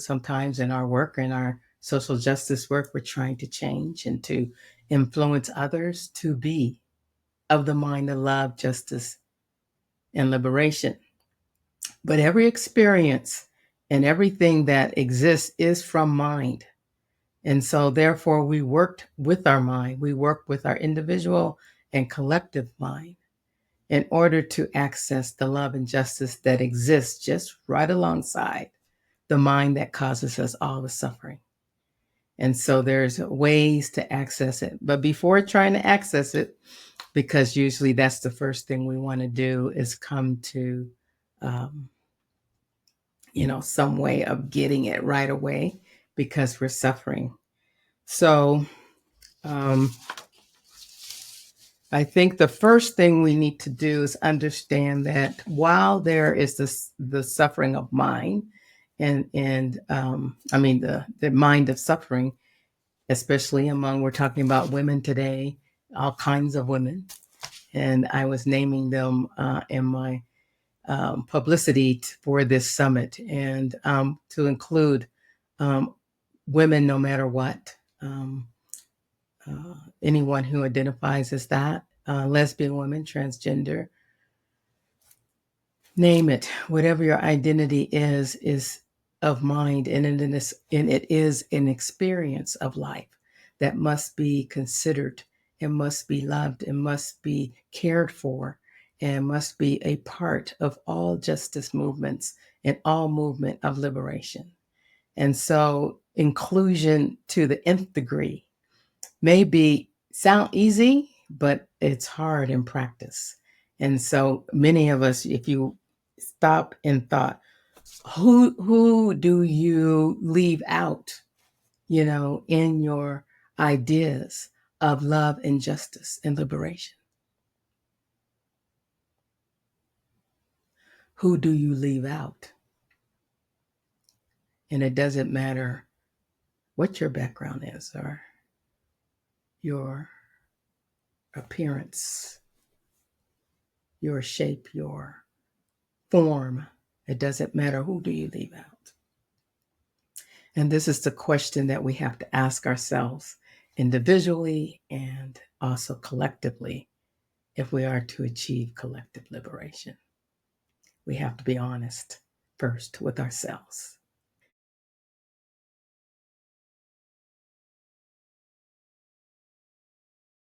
sometimes in our work, in our social justice work, we're trying to change and to influence others to be of the mind of love, justice, and liberation. But every experience and everything that exists is from mind. And so, therefore, we worked with our mind, we work with our individual and collective mind in order to access the love and justice that exists just right alongside the mind that causes us all the suffering. And so there's ways to access it. But before trying to access it, because usually that's the first thing we want to do is come to, um, some way of getting it right away because we're suffering. So I think the first thing we need to do is understand that while there is the suffering of mind, and the mind of suffering, especially among, we're talking about women today, all kinds of women, and I was naming them in my publicity for this summit, and to include women, no matter what. Anyone who identifies as that, lesbian women, transgender, name it, whatever your identity is of mind, and it is an experience of life that must be considered and must be loved and must be cared for and must be a part of all justice movements and all movement of liberation. And so inclusion to the nth degree may sound easy, but it's hard in practice. And so many of us, if you stop and thought, who do you leave out, in your ideas of love and justice and liberation? Who do you leave out? And it doesn't matter what your background is or your appearance, your shape, your form. It doesn't matter. Who do you leave out? And this is the question that we have to ask ourselves individually and also collectively if we are to achieve collective liberation. We have to be honest first with ourselves.